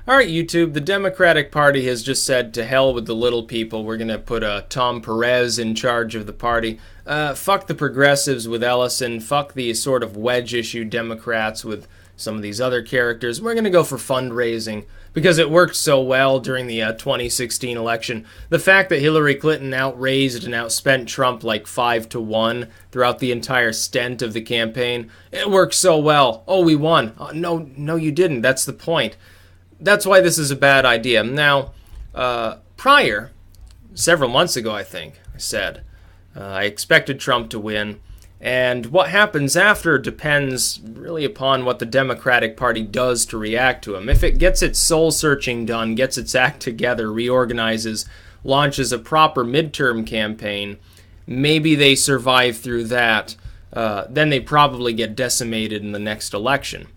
Alright, YouTube, the Democratic Party has just said to hell with the little people. We're going to put Tom Perez in charge of the party. Fuck the progressives with Ellison. Fuck the sort of wedge-issue Democrats with some of these other characters. We're going to go for fundraising because it worked so well during the 2016 election. The fact that Hillary Clinton outraised and outspent Trump like 5-1 throughout the entire stint of the campaign, it worked so well. Oh, we won. No, you didn't. That's the point. That's why this is a bad idea. Now, prior, several months ago, I think, I said, I expected Trump to win. And what happens after depends really upon what the Democratic Party does to react to him. If it gets its soul-searching done, gets its act together, reorganizes, launches a proper midterm campaign, maybe they survive through that, then they probably get decimated in the next election.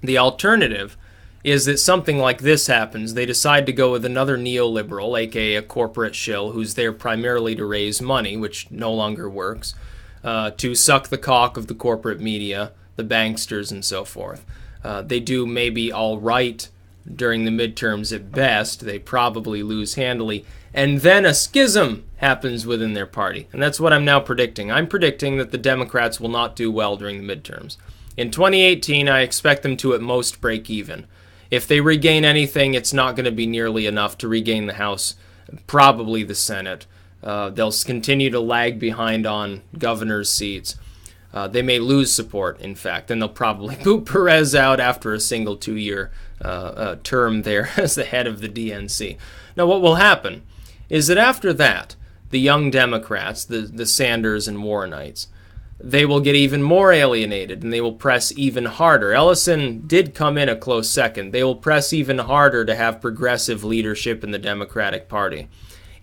The alternative is that something like this happens. They decide to go with another neoliberal, aka a corporate shill, who's there primarily to raise money, which no longer works, to suck the cock of the corporate media, the banksters, and so forth. They do maybe all right during the midterms at best. They probably lose handily. And then a schism happens within their party. And that's what I'm now predicting. I'm predicting that the Democrats will not do well during the midterms. In 2018, I expect them to at most break even. If they regain anything, it's not going to be nearly enough to regain the House, probably the Senate. They'll continue to lag behind on governor's seats. They may lose support, in fact, and they'll probably boot Perez out after a single 2-year term there as the head of the DNC. Now, what will happen is that after that, the young Democrats, the Sanders and Warrenites, they will get even more alienated, and they will press even harder. Ellison did come in a close second. They will press even harder to have progressive leadership in the Democratic Party.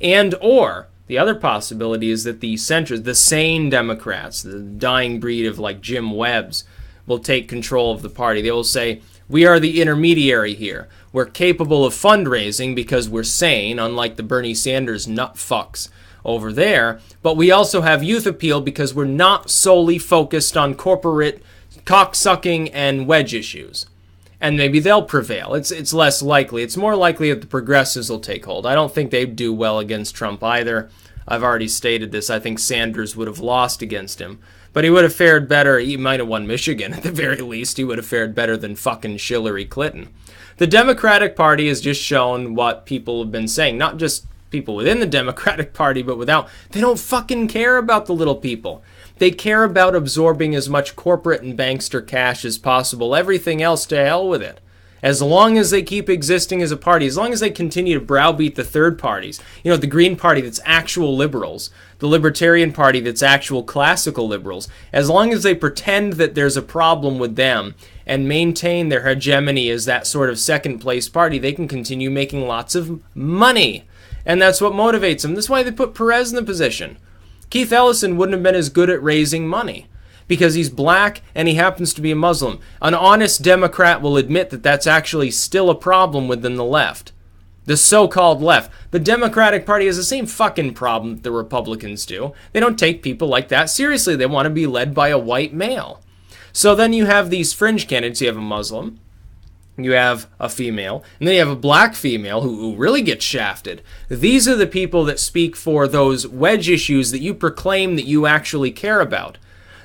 Or the other possibility is that the centrists, the sane Democrats, the dying breed of like Jim Webbs, will take control of the party. They will say, we are the intermediary here. We're capable of fundraising because we're sane, unlike the Bernie Sanders nut fucks over there, but we also have youth appeal because we're not solely focused on corporate cocksucking and wedge issues. And maybe they'll prevail. It's less likely. It's more likely that the progressives will take hold. I don't think they'd do well against Trump either. I've already stated this. I think Sanders would have lost against him. But he would have fared better. He might have won Michigan at the very least. He would have fared better than fucking Hillary Clinton. The Democratic Party has just shown what people have been saying. Not just people within the Democratic Party, but without. They don't fucking care about the little people. They care about absorbing as much corporate and bankster cash as possible. Everything else, to hell with it. As long as they keep existing as a party, as long as they continue to browbeat the third parties, the Green Party that's actual liberals, the Libertarian Party that's actual classical liberals, as long as they pretend that there's a problem with them and maintain their hegemony as that sort of second-place party, they can continue making lots of money. And that's what motivates them. That's why they put Perez in the position. Keith Ellison wouldn't have been as good at raising money because he's black and he happens to be a Muslim. An honest Democrat will admit that that's actually still a problem within the left. The so-called left. The Democratic Party has the same fucking problem that the Republicans do. They don't take people like that seriously. They want to be led by a white male. So then you have these fringe candidates. You have a Muslim. You have a female, and then you have a black female who really gets shafted. These are the people that speak for those wedge issues that you proclaim that you actually care about.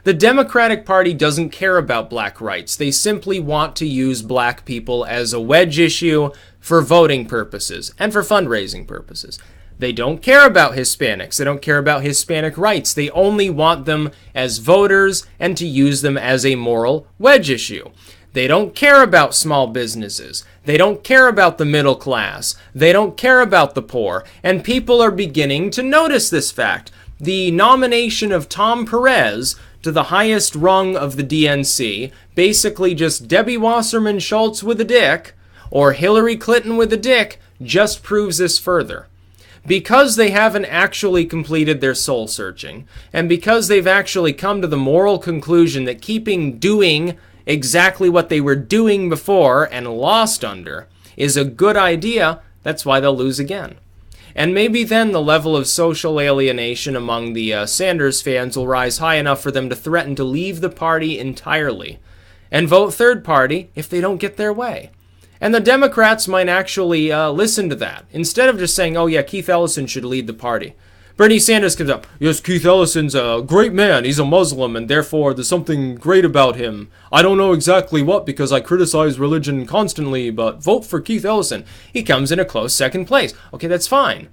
The Democratic Party doesn't care about black rights. They simply want to use black people as a wedge issue for voting purposes and for fundraising purposes. They don't care about Hispanics. They don't care about Hispanic rights. They only want them as voters and to use them as a moral wedge issue. They don't care about small businesses. They don't care about the middle class. They don't care about the poor. And people are beginning to notice this fact. The nomination of Tom Perez to the highest rung of the DNC, basically just Debbie Wasserman Schultz with a dick, or Hillary Clinton with a dick, just proves this further. Because they haven't actually completed their soul searching, and because they've actually come to the moral conclusion that doing exactly what they were doing before and lost under is a good idea, that's why they'll lose again. And maybe then the level of social alienation among the Sanders fans will rise high enough for them to threaten to leave the party entirely and vote third party if they don't get their way. And the Democrats might actually listen to that. Instead of just saying, oh yeah, Keith Ellison should lead the party. Bernie Sanders comes up, yes, Keith Ellison's a great man. He's a Muslim, and therefore there's something great about him. I don't know exactly what, because I criticize religion constantly, but vote for Keith Ellison. He comes in a close second place. Okay, that's fine.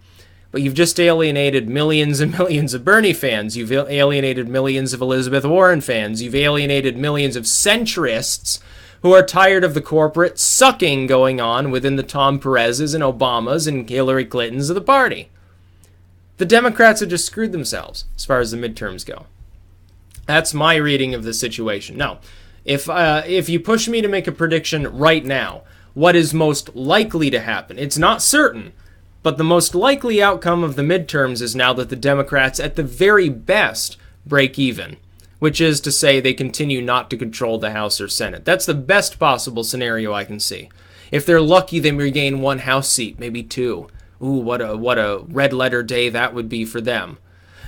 But you've just alienated millions and millions of Bernie fans. You've alienated millions of Elizabeth Warren fans. You've alienated millions of centrists who are tired of the corporate sucking going on within the Tom Perez's and Obamas and Hillary Clintons of the party. The Democrats have just screwed themselves as far as the midterms go. That's my reading of the situation. Now, if you push me to make a prediction right now, what is most likely to happen? It's not certain, but the most likely outcome of the midterms is now that the Democrats, at the very best, break even, which is to say they continue not to control the House or Senate. That's the best possible scenario I can see. If they're lucky, they regain one House seat, maybe two. Ooh, what a red letter day that would be for them.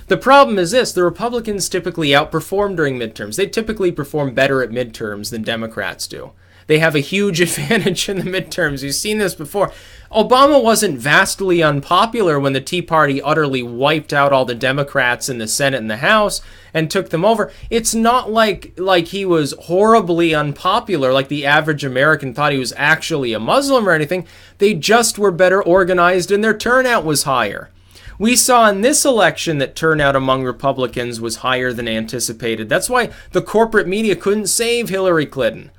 The problem is this: the Republicans typically outperform during midterms. They typically perform better at midterms than Democrats do. They have a huge advantage in the midterms. You've seen this before. Obama wasn't vastly unpopular when the Tea Party utterly wiped out all the Democrats in the Senate and the House and took them over. It's not like he was horribly unpopular, like the average American thought he was actually a Muslim or anything. They just were better organized and their turnout was higher. We saw in this election that turnout among Republicans was higher than anticipated. That's why the corporate media couldn't save Hillary Clinton.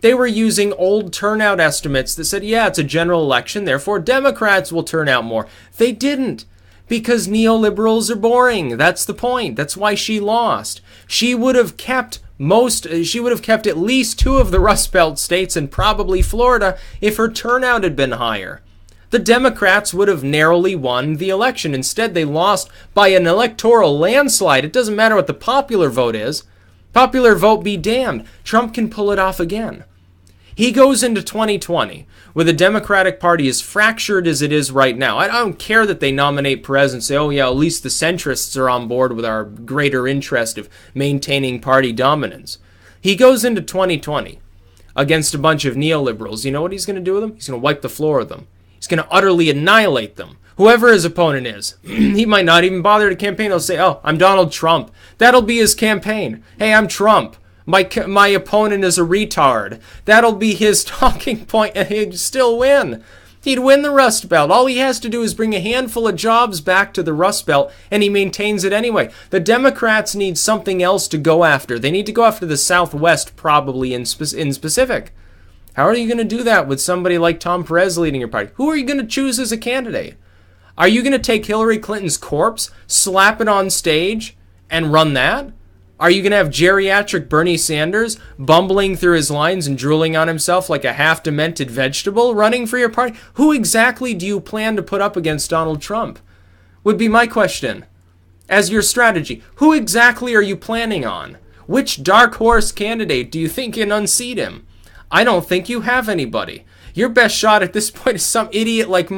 They were using old turnout estimates that said, yeah, it's a general election, therefore Democrats will turn out more. They didn't, because neoliberals are boring. That's the point. That's why she lost. She would have kept at least two of the Rust Belt states and probably Florida if her turnout had been higher. The Democrats would have narrowly won the election. Instead, they lost by an electoral landslide. It doesn't matter what the popular vote is. Popular vote be damned. Trump can pull it off again. He goes into 2020 with the Democratic Party as fractured as it is right now. I don't care that they nominate Perez and say, oh yeah, at least the centrists are on board with our greater interest of maintaining party dominance. He goes into 2020 against a bunch of neoliberals. You know what he's going to do with them? He's going to wipe the floor with them. He's going to utterly annihilate them. Whoever his opponent is, he might not even bother to campaign. He'll say, oh, I'm Donald Trump. That'll be his campaign. Hey, I'm Trump. My opponent is a retard. That'll be his talking point, and he'd still win. He'd win the Rust Belt. All he has to do is bring a handful of jobs back to the Rust Belt, and he maintains it anyway. The Democrats need something else to go after. They need to go after the Southwest, probably in specific. How are you going to do that with somebody like Tom Perez leading your party? Who are you going to choose as a candidate? Are you going to take Hillary Clinton's corpse, slap it on stage, and run that? Are you going to have geriatric Bernie Sanders bumbling through his lines and drooling on himself like a half-demented vegetable running for your party? Who exactly do you plan to put up against Donald Trump? Would be my question. As your strategy, who exactly are you planning on? Which dark horse candidate do you think can unseat him? I don't think you have anybody. Your best shot at this point is some idiot like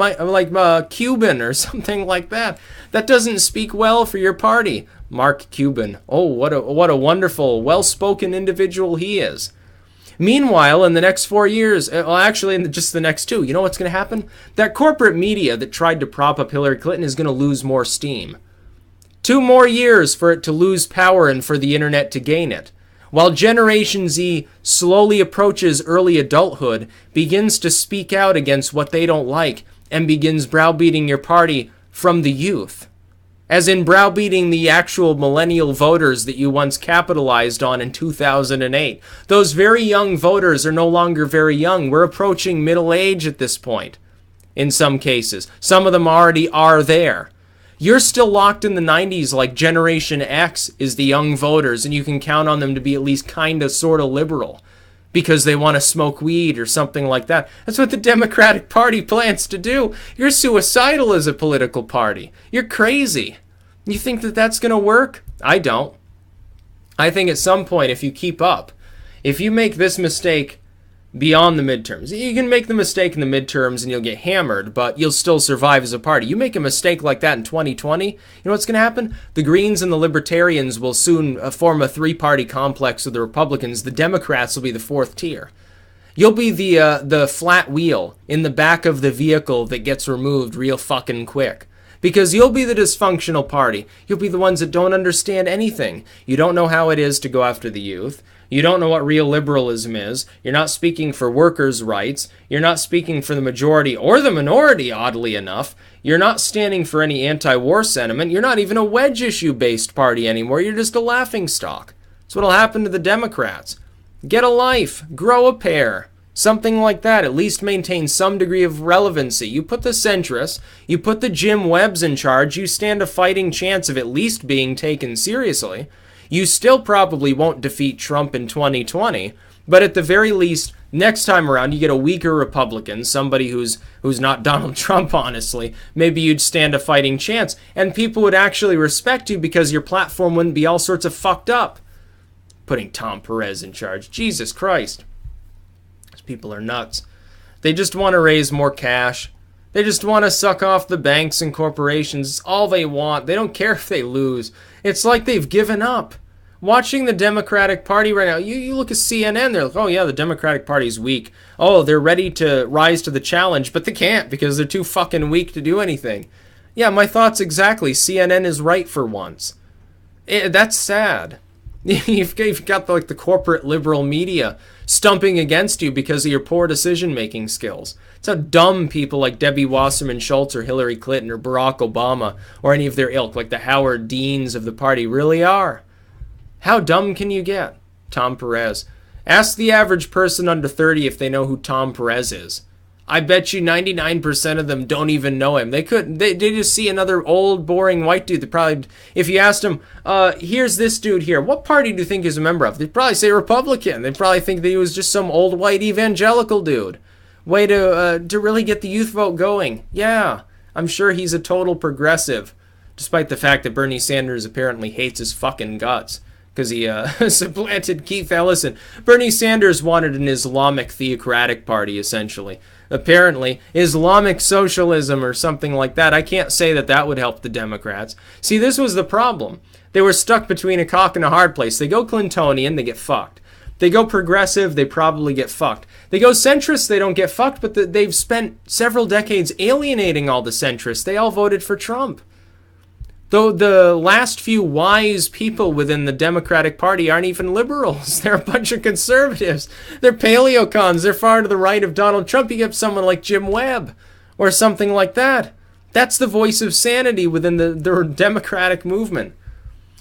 Cuban or something like that. That doesn't speak well for your party. Mark Cuban. Oh, what a wonderful, well-spoken individual he is. Meanwhile, in the next 4 years, well, actually, in just the next 2, you know what's going to happen? That corporate media that tried to prop up Hillary Clinton is going to lose more steam. 2 more years for it to lose power and for the internet to gain it. While Generation Z slowly approaches early adulthood, begins to speak out against what they don't like, and begins browbeating your party from the youth. As in browbeating the actual millennial voters that you once capitalized on in 2008. Those very young voters are no longer very young. We're approaching middle age at this point, in some cases. Some of them already are there. You're still locked in the 90s like Generation X is the young voters, and you can count on them to be at least kind of sort of liberal because they want to smoke weed or something like that. That's what the Democratic Party plans to do. You're suicidal as a political party. You're crazy. You think that that's going to work? I don't. I think at some point, if you keep up, if you make this mistake beyond the midterms, you can make the mistake in the midterms and you'll get hammered, but you'll still survive as a party. You make a mistake like that in 2020, you know what's going to happen? The Greens and the Libertarians will soon form a 3-party complex with the Republicans. The Democrats will be the 4th tier. You'll be the flat wheel in the back of the vehicle that gets removed real fucking quick. Because you'll be the dysfunctional party. You'll be the ones that don't understand anything. You don't know how it is to go after the youth. You don't know what real liberalism is. You're not speaking for workers' rights. You're not speaking for the majority or the minority, oddly enough. You're not standing for any anti-war sentiment. You're not even a wedge issue-based party anymore. You're just a laughingstock. That's what'll happen to the Democrats. Get a life. Grow a pair. Something like that. At least maintain some degree of relevancy. You put the centrists, you put the Jim Webbs in charge, you stand a fighting chance of at least being taken seriously. You still probably won't defeat Trump in 2020, but at the very least, next time around, you get a weaker Republican, somebody who's not Donald Trump, honestly. Maybe you'd stand a fighting chance, and people would actually respect you because your platform wouldn't be all sorts of fucked up. Putting Tom Perez in charge. Jesus Christ. People are nuts. They just want to raise more cash. They just want to suck off the banks and corporations. It's all they want. They don't care if they lose. It's like they've given up. Watching the Democratic Party right now, you look at CNN, they're like, oh yeah, the Democratic Party's weak. Oh, they're ready to rise to the challenge, but they can't because they're too fucking weak to do anything. Yeah, my thoughts exactly. CNN is right for once. That's sad. You've got the corporate liberal media stumping against you because of your poor decision-making skills. It's how dumb people like Debbie Wasserman Schultz or Hillary Clinton or Barack Obama or any of their ilk, like the Howard Deans of the party, really are. How dumb can you get? Tom Perez. Ask the average person under 30 if they know who Tom Perez is. I bet you 99% of them don't even know him. They just see another old, boring white dude. They probably, if you asked them, here's this dude here, what party do you think he's a member of? They'd probably say Republican. They'd probably think that he was just some old white evangelical dude. Way to really get the youth vote going. Yeah, I'm sure he's a total progressive, despite the fact that Bernie Sanders apparently hates his fucking guts because he supplanted Keith Ellison. Bernie Sanders wanted an Islamic theocratic party, essentially. Apparently, Islamic socialism or something like that. I can't say that that would help the Democrats. See, this was the problem. They were stuck between a cock and a hard place. They go Clintonian, they get fucked. They go progressive, they probably get fucked. They go centrist, they don't get fucked, but they've spent several decades alienating all the centrists. They all voted for Trump. Though the last few wise people within the Democratic Party aren't even liberals. They're a bunch of conservatives. They're paleocons. They're far to the right of Donald Trump. You get someone like Jim Webb or something like that. That's the voice of sanity within the Democratic movement.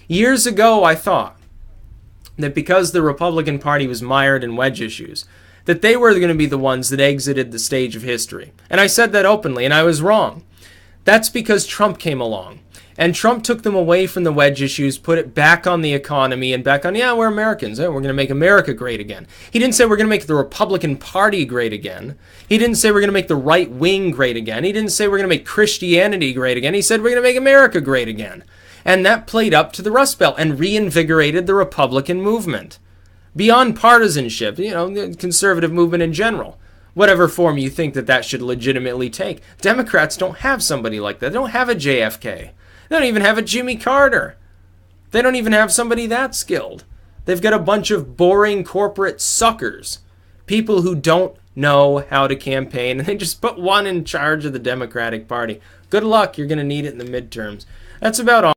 Years ago, I thought that because the Republican Party was mired in wedge issues, that they were going to be the ones that exited the stage of history. And I said that openly, and I was wrong. That's because Trump came along. And Trump took them away from the wedge issues, put it back on the economy and back on, yeah, we're Americans. We're going to make America great again. He didn't say we're going to make the Republican Party great again. He didn't say we're going to make the right wing great again. He didn't say we're going to make Christianity great again. He said we're going to make America great again. And that played up to the Rust Belt and reinvigorated the Republican movement. Beyond partisanship, the conservative movement in general. Whatever form you think that should legitimately take. Democrats don't have somebody like that. They don't have a JFK. They don't even have a Jimmy Carter. They don't even have somebody that skilled. They've got a bunch of boring corporate suckers. People who don't know how to campaign, and they just put one in charge of the Democratic Party. Good luck. You're going to need it in the midterms. That's about all.